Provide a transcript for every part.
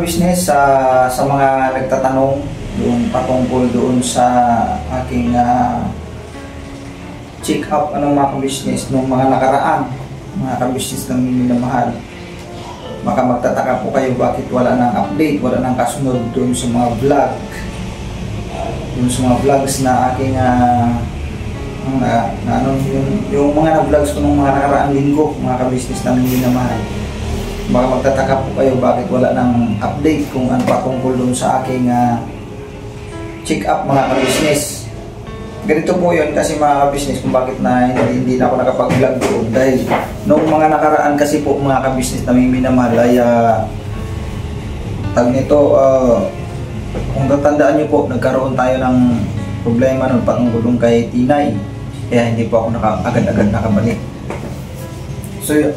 ka-business, sa mga nagtatanong yung patungkol doon sa aking check up mga ka-business nung mga nakaraan, mga ka-business ng minamahal. Baka magtataka po kayo bakit wala nang update, wala nang kasunod doon sa mga vlog, doon sa mga vlogs na aking yung mga na-vlogs ko nung mga nakaraang linggo, mga ka-business ng minamahal. Baka magtataka po kayo bakit wala nang update kung ano patungkol doon sa aking check up mga ka-business. Ganito po yun kasi mga ka-business kung bakit na hindi na ako nakapag-vlog doon, dahil noong mga nakaraan kasi po mga ka-business na may minamahal ay tag nito, kung tatandaan nyo po, nagkaroon tayo ng problema noon patungkol kay Tinay, kaya hindi po ako agad-agad nakabalik. So yun,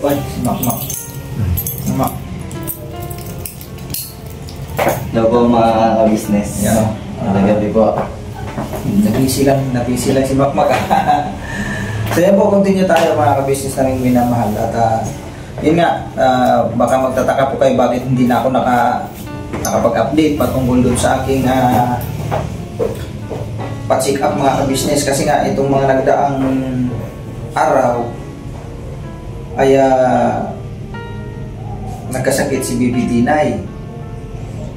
Mak. Hello po mga ka-business. Nagabi po. Nabisi lang si Makmak. So yan po, continue tayo mga ka-business naming minamahal. At yun nga, baka magtataka po kayo bakit hindi na ako nakapag-update patungkol doon sa aking pa-check up mga ka-business. Kasi nga itong mga nagdaang araw ay nagkasakit si Bibi Tinay.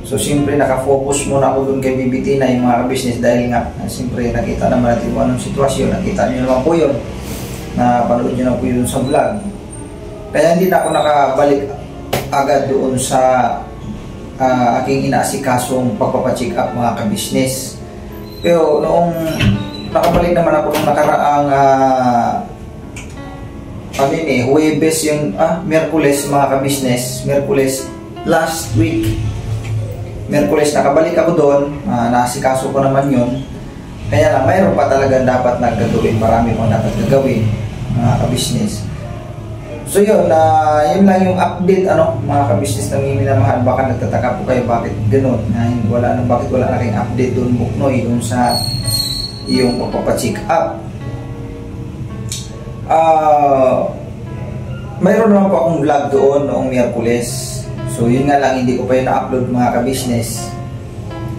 So siyempre nakafocus muna ako doon kay Bibi Tinay mga ka-business, dahil nga siyempre nakita naman natin kung anong sitwasyon. Nakita niyo naman po yun, napanood niyo na po yun sa vlog. Kaya hindi na ako nakabalik agad doon sa aking inaasikasong pagpapacheck up mga ka-business. Pero noong nakabalik naman ako nung nakaraang Huwebes yung Miyerkules mga ka-business, Miyerkules last week. Miyerkules nakabalik ako doon, nasikaso ko naman yun. Kaya lang, mayroon pa talaga dapat na gagawin, marami mo dapat gagawin mga ka-business. So yun, yun lang yung update mga ka-business na minamahal. Baka nagtataka po kayo bakit ganun, bakit wala na kayong update doon Buknoy, doon sa iyong pagpapacheck up. Mayroon naman po akong vlog doon noong Miyerkules. So yun nga lang, hindi ko pa yun na-upload mga ka-business.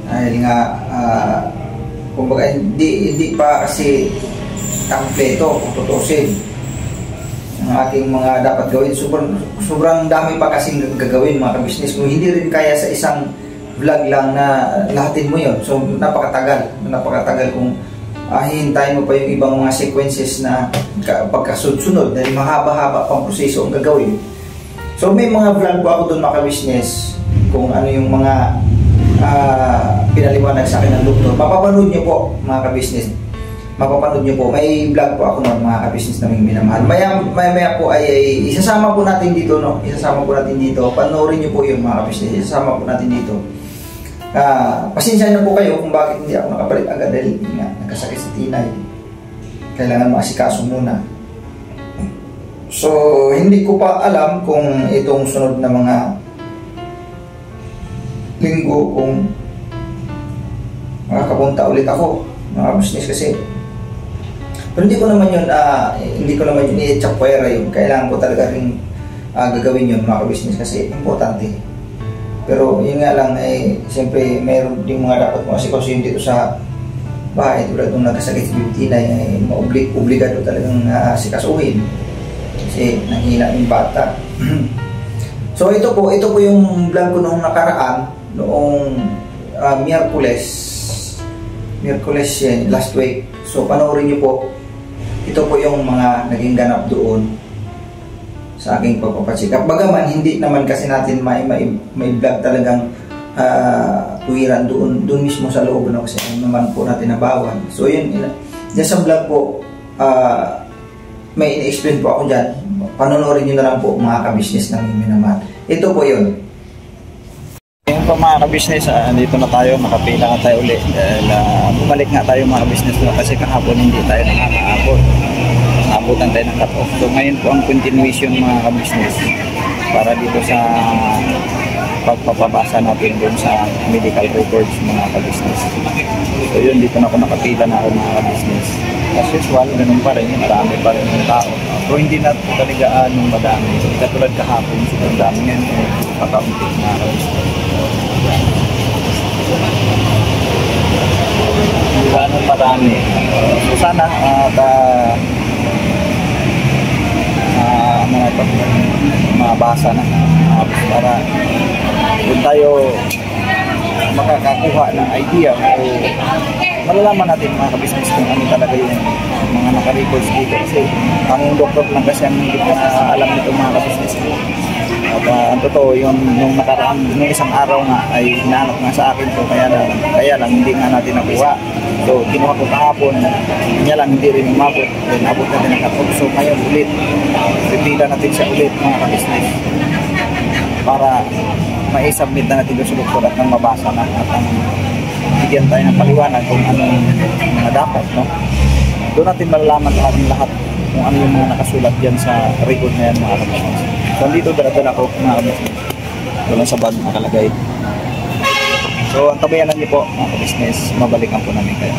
Dahil nga, kumbaga hindi pa kasi kompleto kung tutusin ang aking mga dapat gawin. Sobrang dami pa kasing gagawin mga ka-business. Kung hindi rin kaya sa isang vlog lang na lahatin mo yun. So napakatagal kung hihintayin mo pa yung ibang mga sequences na pagkasunod dahil mahaba-haba pang proseso ang gagawin. So may mga vlog po ako doon mga ka-business kung ano yung mga pinaliwanag sa akin ng doktor. Mapapanood nyo po mga ka-business. Mapapanood nyo po. May vlog po ako noon mga ka-business naming minamahal. Maya po ay isasama po natin dito, no? Isasama po natin dito. Panoorin nyo po yun mga ka-business. Isasama po natin dito. Pasensya na po kayo kung bakit hindi ako nakabalik agad dahil nga nagkasakit si Tinay. Kailangan maasikaso muna. So, hindi ko pa alam kung itong sunod na mga linggo kung makakapunta ulit ako mga business kasi. Pero hindi ko naman yun i-chapwera yun. Kailangan ko talaga rin gagawin yun mga business kasi importante. Pero yun nga lang siyempre mayroon din mga dapat mo asikaso dito sa bahay. Tulad nung nagkasakit si Bibi Tinay, obligado talagang asikasuhin. Kasi nanghina yung bata. So ito po yung vlog ko noong nakaraan, noong Miyerkules yan, last week. So panoorin niyo po. Ito po yung mga naging ganap doon sa aking pagpapacheck up. Bagaman hindi naman kasi natin may vlog talagang tuwiran doon mismo sa loob, no? Kasi naman po natin nabawan. So yun sa vlog po, may in-explain po ako dyan. Panonorin nyo na lang po mga ka-business ng minamahal. Ito po yun. Ngayon po mga ka-business, dito na tayo, nakapila na tayo ulit. Dahil bumalik nga tayo mga ka-business kasi kahapon hindi tayo nakakaabot. Naabutan tayo ng cut-off. So ngayon po ang continuation mga ka-business para dito sa pagpapabasa natin dun sa medical records mga ka-business. So yun, dito na ako nakapila na ako mga ka-business. As usual, ganun pa rin, marami pa rin yung tao. So hindi na talaga madami. So katulad kahapon, sobrang dami yan, pakaunti na ka-business. mabasa na. Para doon tayo makakakuha ng idea o malalaman natin mga ka-business kung ano talaga yung mga naka-records dito. Kasi ang doktor lang kasi ang hindi ko na alam nito mga ka-business. At ang totoo, nung nakaraang, nung isang araw nga ay hinahanap nga sa akin to, kaya lang hindi nga natin nakuha. So kinuha ko kahapon, niya lang hindi rin umabot. Then abot natin ang katog. So ngayon ulit, pipila natin siya ulit mga ka-business para ma-submit na natin doon sa doktor at nang mabasa na at ang bigyan tayo ng paliwanag kung anong mga dapat, no? Doon natin malalaman lahat kung ano yung mga nakasulat dyan sa record na yan mga ka-business. So dito dala-dala ko mga ka-business. Doon sa bag nakalagay. So ang tabayanan niyo po mga ka-business, mabalikan po namin kayo.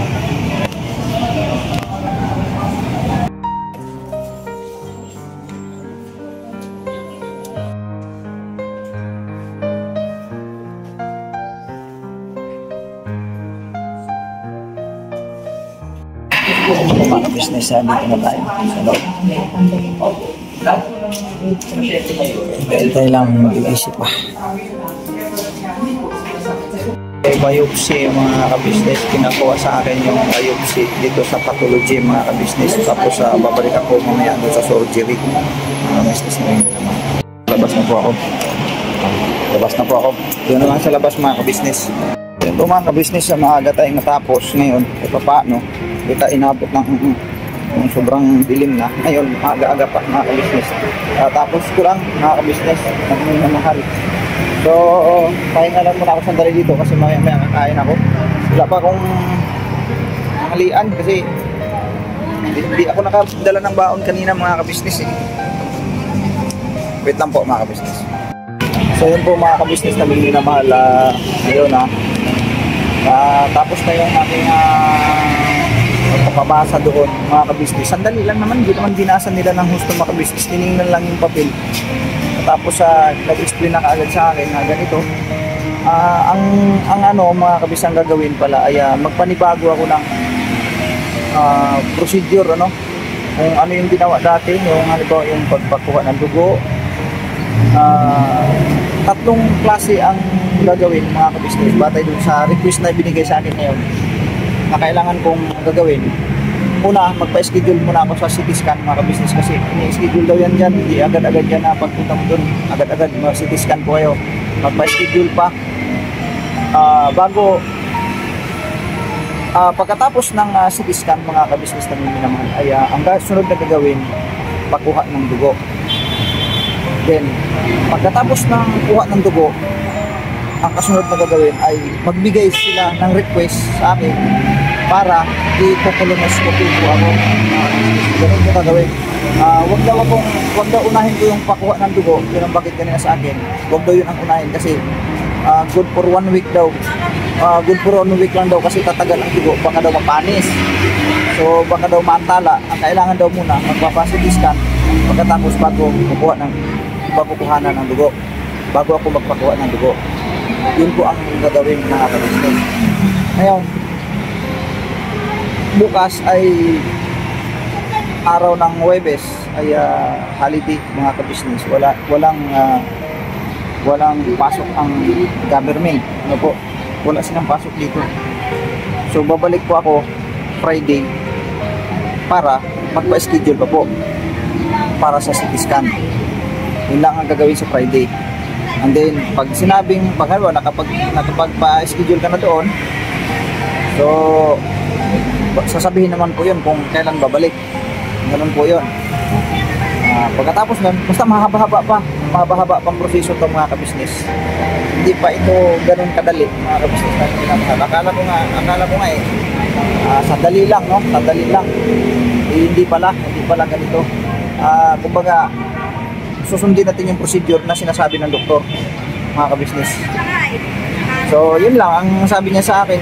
Mga ka-business, dito na tayo sa loob. Dahil tayo lang mag-iisip pa. Biopsy mga ka-business, pinakuha sa akin yung biopsy dito sa pathology mga ka-business. Tapos babalik ako mamaya doon sa surgery. Mga business na rin naman. Labas na po ako. Doon na lang sa labas mga ka-business. Ito mga ka-business, maaga tayong natapos ngayon. Ito paano? Kita inabot ng sobrang dilim na. Ngayon, aga-aga pa mga ka-business. Tapos ko lang mga ka-business, nagmamahal. So, pahinga lang muna ako sandali dito kasi maya-maya kakain ako. Wala pa akong halian kasi hindi ako nakadala ng baon kanina mga ka-business eh. Wait lang po mga ka-business. So yun po mga ka-business na minamahal ngayon tapos na yung aking pabasa doon mga ka-business. Sandali lang naman, hindi naman binasa nila ng husto mga ka-business. Tinignan lang yung papel. Tapos nag-explain na kaagad sa akin na ganito. Ang mga ka-business ang gagawin pala ay magpanibago ako ng procedure kung ano yung ginawa dati, yung halimbawa yung pagpakuha ng dugo. Tatlong klase ang gagawin mga ka-business batay dun sa request na binigay sa akin ngayon na kailangan kong gagawin. Una, magpa-schedule muna ako sa CT scan mga ka-business kasi ini-schedule daw yan dyan, hindi agad-agad yan na pagpunta mo dun, agad-agad mag-CT scan po kayo, magpa-schedule pa bago pagkatapos ng CT scan mga ka-business na minamahal ay ang sunod na gagawin, pakuha ng dugo. Then, pagkatapos ng kuha ng dugo, ang kasunod na gagawin ay magbigay sila ng request sa akin para i-colonoscopy ko ako. Ganun ko gagawin. Wag daw unahin ko yung pakuha ng dugo, yun ang bakit kanina sa akin. Wag daw yun ang unahin kasi good for 1 week daw. Good for 1 week lang daw kasi tatagal ang dugo, baka daw mapanis. So baka daw maantala. Ang kailangan daw muna magpa-CT scan pagkatapos bago kukuhanan ng dugo. Bago ako magpakuha ng dugo. Yun po ang gagawin ng ka-business. Ngayon, bukas ay araw ng Huwebes ay holiday mga ka-business. Walang pasok ang government. Wala silang pasok dito. So babalik po ako Friday para magpa-schedule pa po para sa CT scan. Yun lang ang gagawin sa Friday. And then, pag sinabing, nakapagpa-schedule ka na doon, so, sasabihin naman po yun kung kailan babalik. Ganun po yun. Pagkatapos nun, basta mahaba-haba pang proseso itong mga ka-business. Hindi pa ito ganun kadali, mga ka-business na pinamahal. Akala ko nga sandali lang, no? Sandali lang. Hindi pala ganito. Kumbaga, susundin natin yung procedure na sinasabi ng doktor mga ka-business. So yun lang ang sabi niya sa akin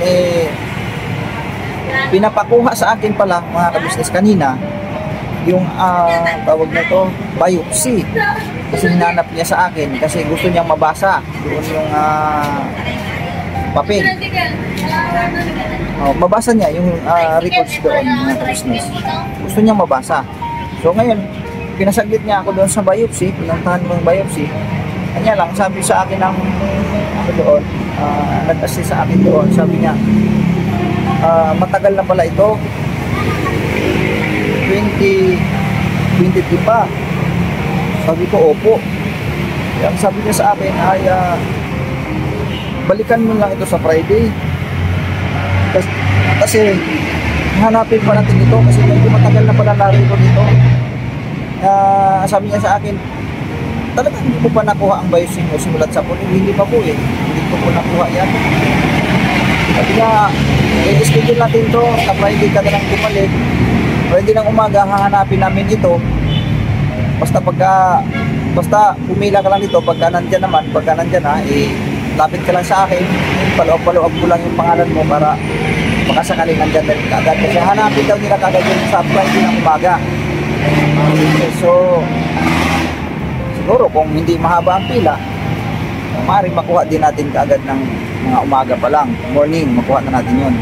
pinapakuha sa akin pala mga ka-business kanina yung tawag na to biopsy kasi hinanap niya sa akin kasi gusto niyang mabasa doon yung papel. Mabasa niya yung records doon mga ka-business. Gusto niyang mabasa. So ngayon pinasaglit niya ako doon sa biopsy, pinuntahan ko yung biopsy. Kanya lang, sabi sa akin ng ako doon, nag-assist sa akin doon, sabi niya, matagal na pala ito, 2023 pa. Sabi ko, opo. Ang sabi niya sa akin ay, balikan mo lang ito sa Friday. Kasi hanapin pa natin ito kasi medyo matagal na pala narito dito. Sabi niya sa akin, talagang hindi ko pa nakuha ang biopsy mo simulat sa puno. Hindi pa po eh. Hindi ko po nakuha yan. Sabi niya, i-schedule natin ito sa Friday ka na lang bumalik. Friday ng umaga, hahanapin namin ito. Basta pumila ka lang dito, pagka nandyan naman, pagka nandyan na, lapit ka lang sa akin, follow up ko lang yung pangalan mo para makasakaling nandyan na rin kagad. Kasi hanapin daw nila kagad yung sa Friday ng umaga. So, siguro kung hindi mahaba ang pila, maaaring makuha din natin kaagad ng mga umaga pa lang, morning, makuha na natin yun.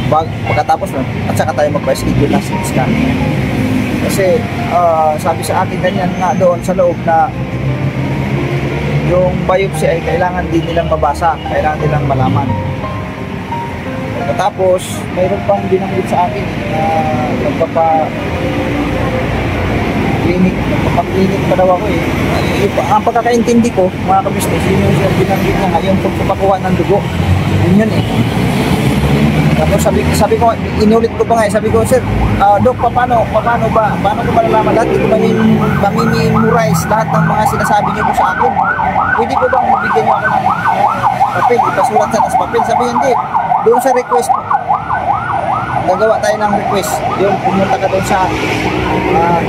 Pagkatapos nun, at saka tayo magpa-schedule ng CT scan. Kasi sabi sa akin ganyan nga doon sa loob na yung biopsy ay kailangan din nilang mabasa, kailangan nilang malaman. Tapos mayroon pang binanggit sa akin na nagpapa-clinic pa daw ako eh. Ang pagkakaintindi ko mga kabisnes, yun yung binanggit niya nga, yung pagpapakuha ng dugo, yun eh. Tapos sabi ko, inulit ko pa nga, sabi ko, sir, Dok, paano ko malalaman lahat? Hindi ko mamimemorize lahat ng mga sinasabi niyo po sa akin. Pwede ko bang mabigyan niyo ako ng papel, ipasulat sa papel? Sabi hindi, doon sa request, gagawa tayo ng request. Doon, pumunta ka doon sa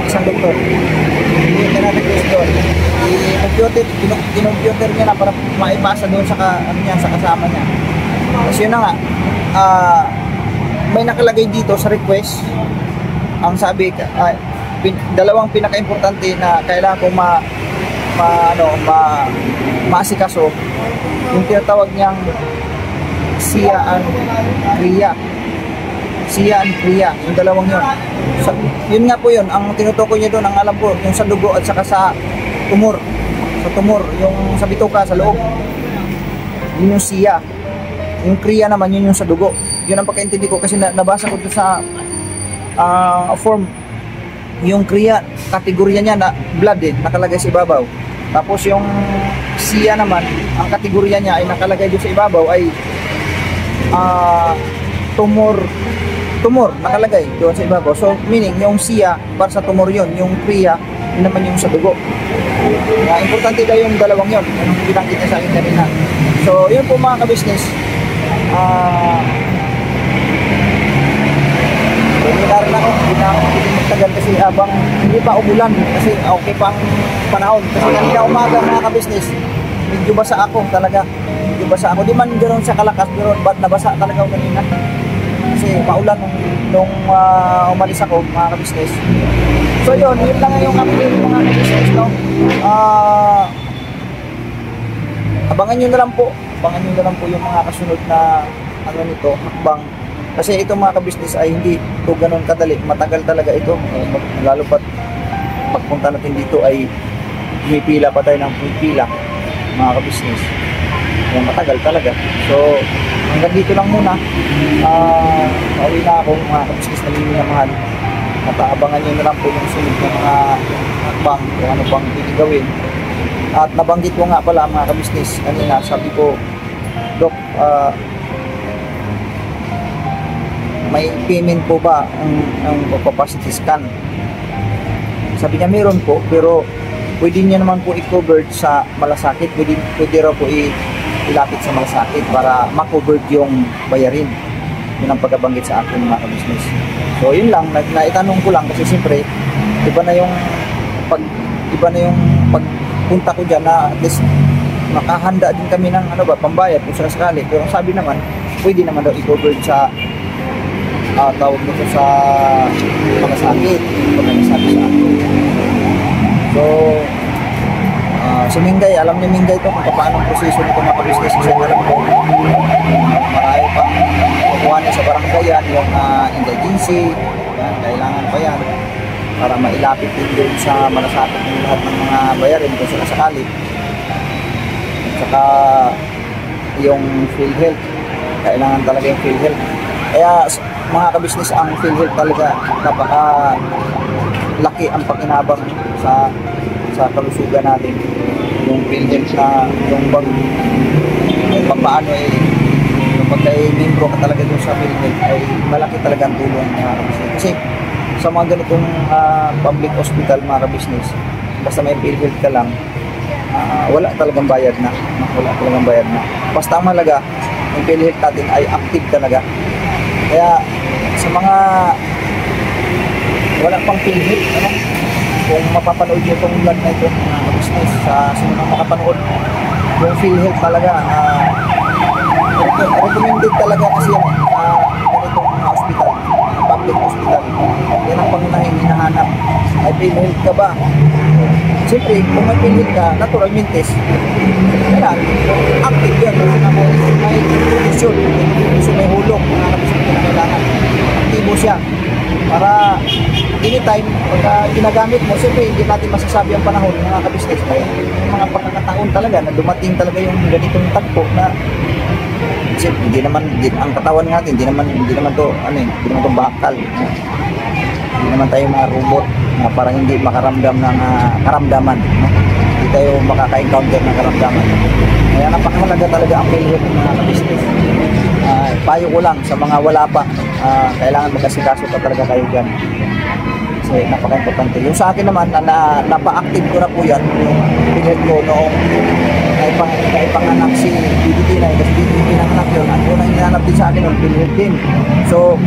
isang doktor. Hindi ka na-request doon. Kinomputer niya na para maipasa doon sa kasama niya. Kasi yun na nga, may nakalagay dito sa request, ang sabi, dalawang pinaka-importante na kailangan kong maasikaso, yung tinatawag niyang SIA and CRIA, yung dalawang yun. Yun nga po yun, ang tinutukoy niya doon, ang alam ko, yung sa dugo at saka sa tumor, yung sa bituka, sa loob, yun yung SIA. Yung CRIA naman, yun yung sa dugo. Yun ang pagkaintindi ko kasi nabasa ko doon sa form. Yung CRIA, kategorya niya na blood nakalagay sa ibabaw. Tapos yung SIA naman, ang kategorya niya ay nakalagay doon sa ibabaw ay tumor nakalagay doon sa ibabaw. So meaning yung SIA para sa tumor yun, yung CRIA yun naman yung sa dugo. Importante daw yung dalawang yun, yung binanggit niya sa akin kanina. So yun po mga kabisnes, Pumila ako, hindi na ako magtagal kasi habang hindi pa umulan kasi okay pang panahon. Kasi kanina umaga mga kabisnes, medyo basa ako talaga. Medyo basa ako, di man ganoon sa kalakas pero nabasa talaga ako kanina. Kasi maulan nung umalis ako mga kabisnes. So yun lang yung update mga kabisnes, no? Abangan nyo na lang po yung mga kasunod na nito, hakbang. Kasi itong mga kabisnes ay hindi ito ganun kadali, matagal talaga ito. Lalo pat pagpunta natin dito ay pumipila pa tayo ng pumipila mga kabisnes. Matagal talaga. So hanggang dito lang muna. Pauwi na ako mga kabisnes na minamahal. Nataabangan nyo na lang po yung sunod ng mga hakbang kung ano pang gawin. At nabanggit ko nga pala mga kabisnes kanina, sabi ko, Dok, may payment po ba ang capacity scan? Sabi niya meron po, pero pwede niya naman po i-cover sa malasakit, pwede raw po ilapit sa malasakit para ma-cover yung bayarin. Yun ang pagkabanggit sa akin mga kabisnes. So yun lang, naitanong ko lang kasi siyempre iba na yung pagpunta ko dyan na at least makahanda din kami ng pambayad kung sakali. Pero sabi naman, pwede naman daw i-cover sa tawag nito sa malasakit. Pagkakasabi sa akin. So si Mingay, alam ni Mingay to kung paano ang proseso nito mga business. Kasi alam ko marami pang kukuha niya sa barangay yan, yung indigency yan, kailangan pa yan. para mailapit din doon sa malasapit ng lahat ng mga bayarin kung sila sakali. At saka yung PhilHealth, kailangan talaga yung PhilHealth. Kaya mga kabisnes, ang PhilHealth talaga napaka laki ang pakinabang sa kalusugan natin. Yung PhilHealth na yung paano yung pagka-membro ka talaga dun sa PhilHealth ay malaki talaga ang tulong mga kabisnes. Kasi sa mga ganitong public hospital mga kabisnes, basta may PhilHealth ka lang, wala talagang bayad na. Wala talagang bayad na. Basta ang mahalaga, yung PhilHealth natin ay active talaga. Kaya sa mga wala pang PhilHealth, kung mapapanood nyo itong vlog na ito mga kabisnes, sa mga makapanood, yung PhilHealth talaga, recommended talaga kasi yan ganitong hospital, public hospital. Yan ang pangunahing hinahanap. May PhilHealth ka ba? Siyempre, kung may PhilHealth ka, natural mintis, kailan, active yan. May condition, may hulog, mga kabisnes na kailangan. Aktibo siya. Para anytime, pagka ginagamit mo, siyempre hindi natin masasabi ang panahon mga kabisnes. May mga pagkakataon talaga na dumating talaga yung ganitong tagpo na siyempre, hindi naman ang katawan natin, hindi naman to hindi naman to bakal. Hindi naman tayo mga robot na parang hindi makaramdam ng karamdaman, no? Hindi tayo makaka-encounter ng karamdaman. Kaya napakahalaga talaga ang PhilHealth mga kabisnes. Payo ko lang sa mga wala pa, kailangan magkasikaso pa talaga kayo dyan. Kasi napaka-importante. Yung sa akin naman, napa-active ko na po yan, yung PhilHealth ko noong naipanganak si DDT na, kasi DDT nanganak yun. Ang unang hinanap din sa akin yung PhilHealth din. So,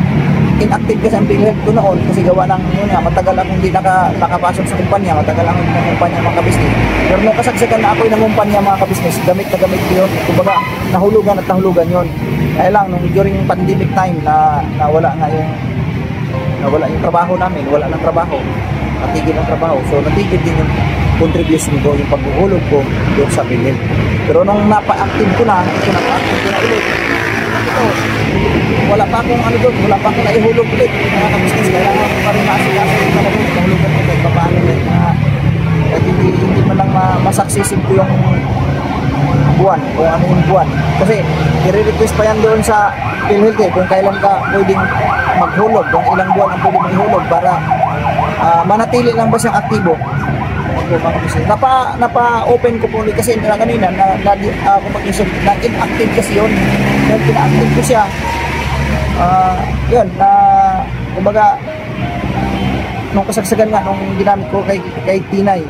inactive kasi ang PhilHealth ko noon kasi gawa ng matagal akong hindi nakapasok sa kumpanya, matagal akong hindi ng kumpanya mga kabisnes. Pero nung kasagsagan na ako'y ng kumpanya mga kabisnes, gamit na gamit ko yun. Kumbaga, nahulugan yun. Kaya lang, nung during pandemic time na nawala yung trabaho namin, wala ng trabaho, natigil ang trabaho. So, natigil din yung contribution ko, yung paghuhulog ko doon sa PhilHealth. Pero nung napa-active ko na ulit, wala pa akong wala pa akong naihulog ulit mga kabisnes. Kailangan ko pa rin maasikaso yung talaga mahulugan ko kahit paano ulit at hindi man lang masaksisin ko yung buwan kung ano yung buwan. Kasi i-request pa yan doon sa PhilHealth kung kailan ka pwedeng maghulog, kung ilang buwan ang pwedeng maghulog para manatili lang ba siyang aktibo. Napa-open ko po ulit kasi kanina kung mag-isip na inactive kasi yun. Dahil pina-active ko siya, yun, kumbaga nung kasagsagan nga, nung ginamit ko kay Tinay,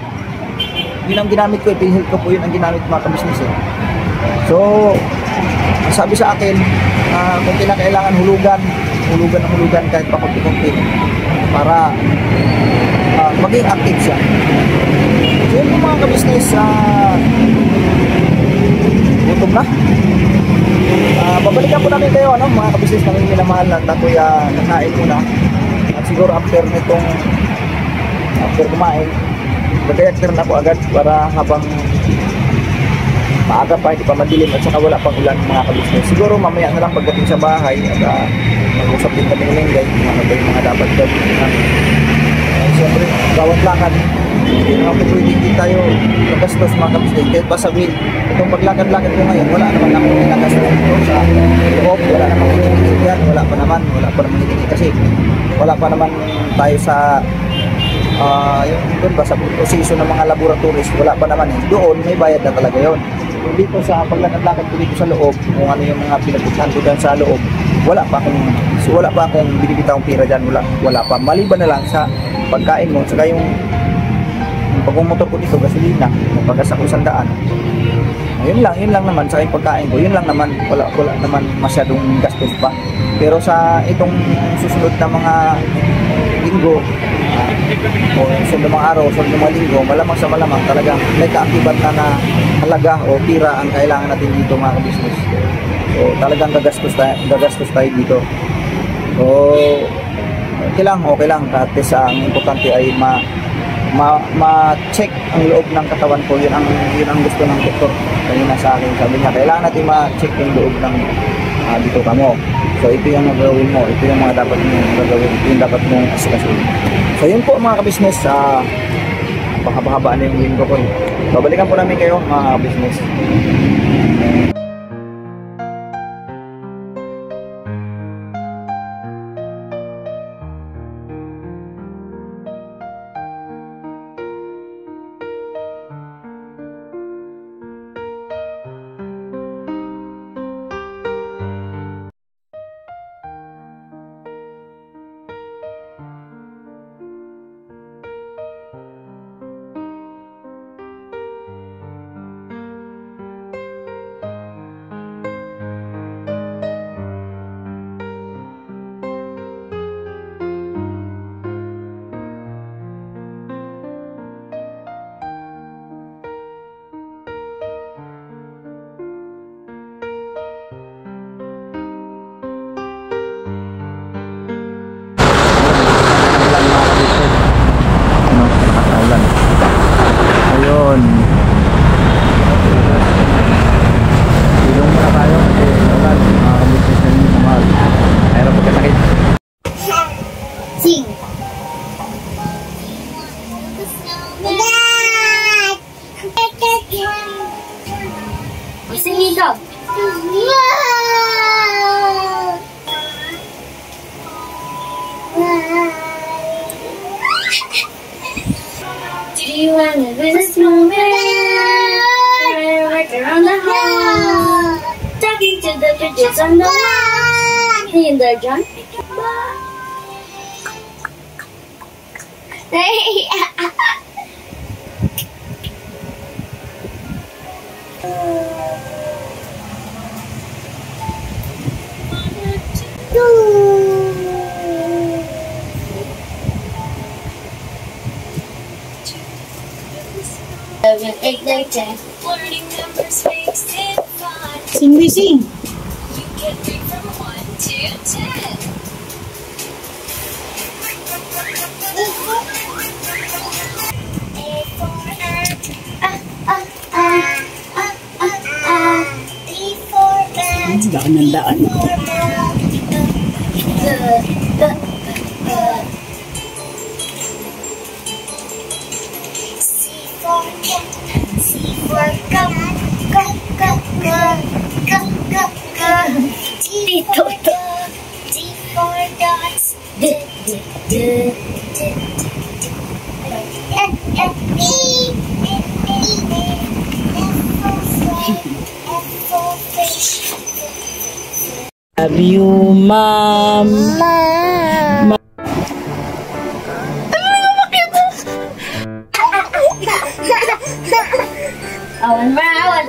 yun ang ginamit ko, PhilHealth ko po yun ang ginamit mga kabisnes eh. So, sabi sa akin, kung kailangan hulugan kahit pa konti-konti para maging active siya. So, yun yung mga kabisnes, gutom na. Babalikan po namin kayo, mga kabisnes namin minamahal na ako'y nakain muna. At siguro after kumain, magkayakter na po agad para habang maaga pa, hindi pa madilim at saka wala pang ulan mga kabisnes. Siguro mamaya na lang pagdating sa bahay at mag-usap din kami ng Lenggay, mga dapat gawin. Siyempre, bawat lakad, hindi naman po pwede hindi tayo nagastos mga kabisnes. Kahit pa sabihin, itong paglakad-lakad ko ngayon, wala naman akong nagastos dito sa loob, wala naman hinihingi yan, wala pa naman hinihingi kasi wala pa naman tayo sa yung doon ba sa proseso ng mga laboratories, wala pa naman eh. Doon may bayad na talaga yon. Dito sa paglakad-lakad ko dito sa loob, kung ano yung mga pinagpupuntahan ko dyan sa loob, wala pa akong binibitawang pira dyan, wala pa. Maliban na lang sa pagkain mo, saka yung pagmumotor ko dito, gasolina, pagkas ako 100. Yun lang naman sa aking pagkain ko, yun lang naman, wala naman masyadong gastos pa. Pero sa itong susunod na mga linggo, o sunod ng mga araw, sunod ng mga linggo, malamang talagang may kaakibat na halaga o pira ang kailangan natin dito mga kabisnes. So talagang gagastos tayo dito. So okay lang, at ang importante ay ma-check ang loob ng katawan ko. Yun ang gusto ng doktor kanina sa akin. Sabi niya, kailangan natin ma-check yung loob ng dito kamo. So ito yung gagawin mo, ito yung mga dapat mong gagawin, ito yung dapat mong asikasuhin. So yun po mga ka-business, baka na yung linggo ko. Babalikan po namin kayo mga ka-business. Ayun. Ilong muna tayo kasi ulan. Business na rin sa mahal. Mayroon pagkasakit. Sing. Sing ikaw. Do you wanna be the snowman? Right around the house, talking to the pigeons on the wall. Hey there, John. Hey. Sing, we sing. Daan ng daan. C for cup, cup, cup, cup, cup, cup, cup. D for dots, D, D, D, D, F, F, E, F for fish. Love you, Mom. Mom. Awan ba, awan.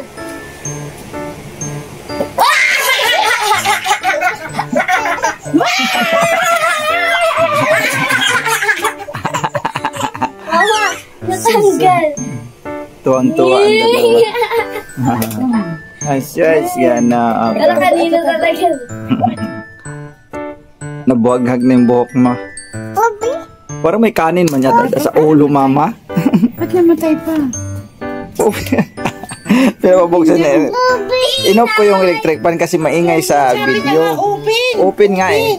Mama, natanggal. Tuwang-tuwa ang dalawa. Asyas, yan na. Pero kanina talaga. Nabuhaghag na yung buhok mo. Parang may kanin man yata sa ulo, Mama. Ba't namatay pa? Pero mabuksan na. Inoff ko yung electric fan kasi maingay sa video. Open! Open nga eh.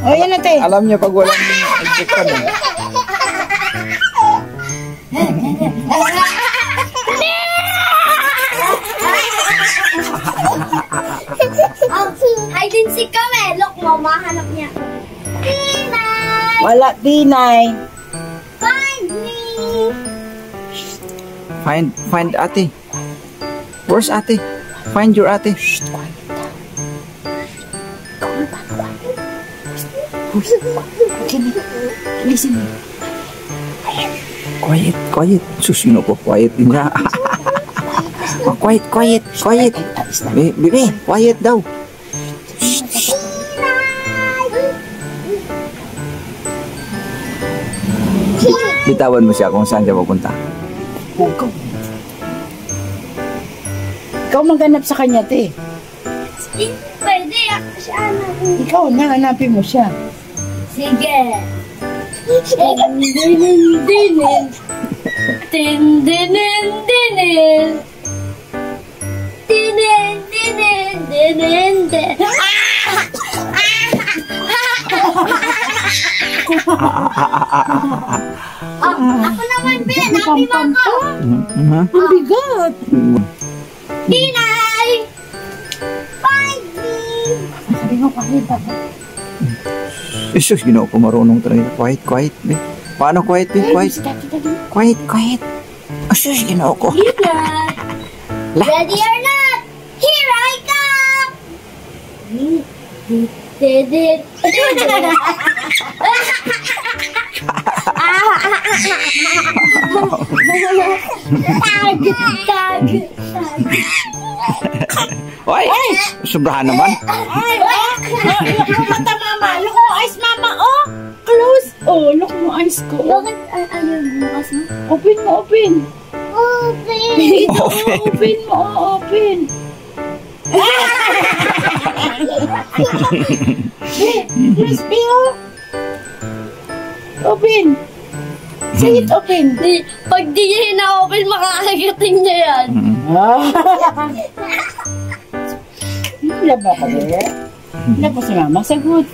O, yan natin. Alam niyo pag walang electric fan eh. Hide and seek kami. Look, Mama, hanap niya. Tinay! Wala, Tinay. Find me! Find ate. Where's ate? Find your ate. Listen. Quiet. Sus, yun po. Quiet din niya. Quiet. Bebe, quiet daw. Bitawan mo siya kung saan siya pupunta. Ikaw maghanap sa kanya, te. Pwede ako siya hanapin. Ikaw na, hanapin mo siya. Sige. Dinin. Dinin. Ako naman, Ben. Happy mama. Ang bigat. Pinay! Bye, Sabi mo, kahit ako. Isus, ginoo ko marunong talaga. Quiet, be. Paano quiet, be? Quiet. Isus, ginoo ko. Ready or not, here I come! Tag. Oy! Sobrahan naman. Ay! Look mo mata, mama. Look mo eyes, mama. Oh! Close. Oh, look mo eyes ko. Bakit ayaw bukas mo? Open mo, open. Open! Open mo, open. Crispy, oh. Open. Say it open. Pag di niya na-open, makakagating niya yan. Laba ka ba? Laba si mama. Sagot.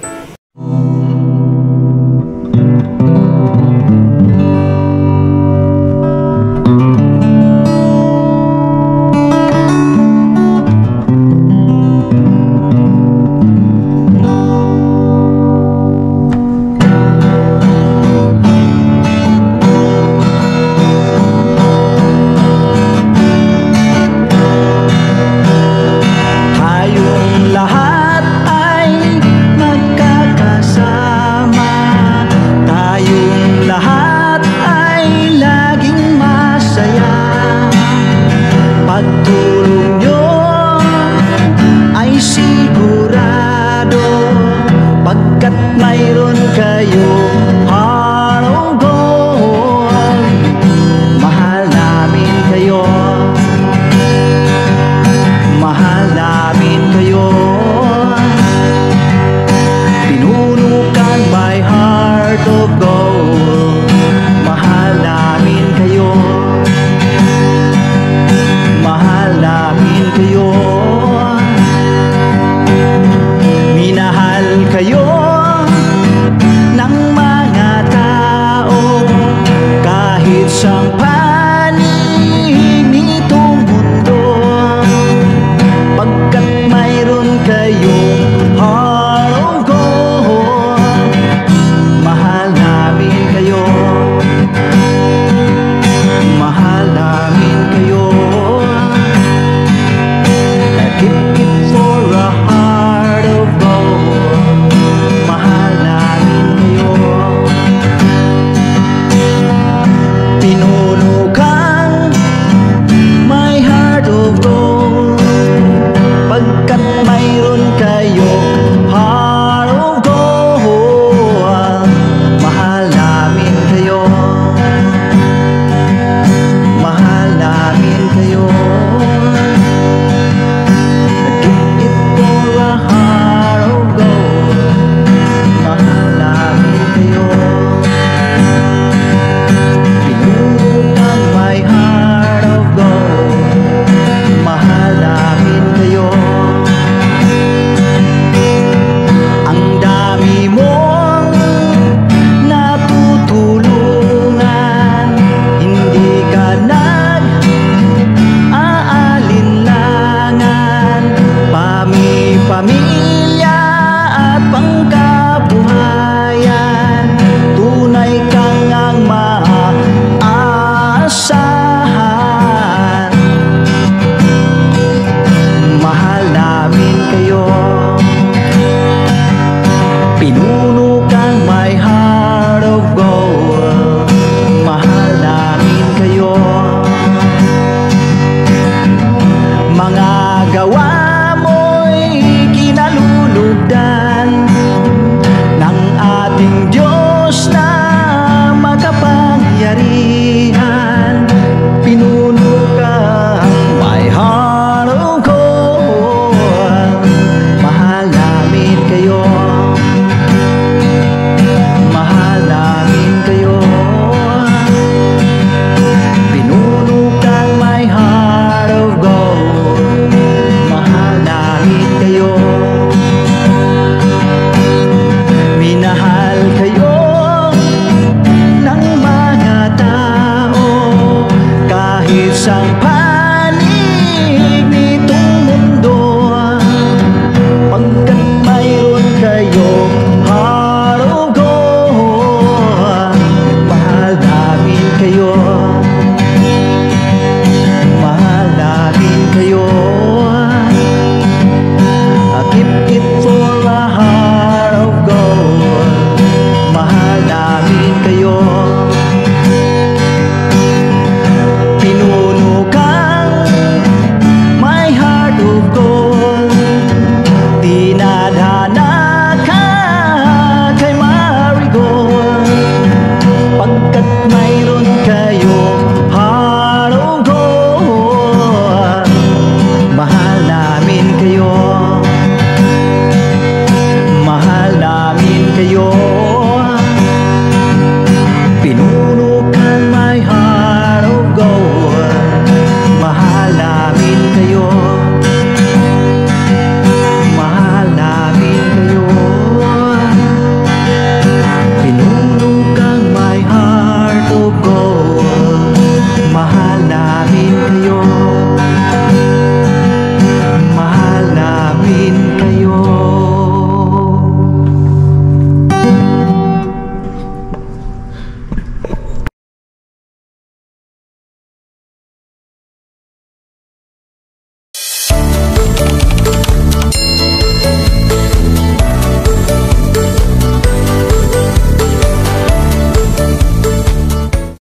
Pami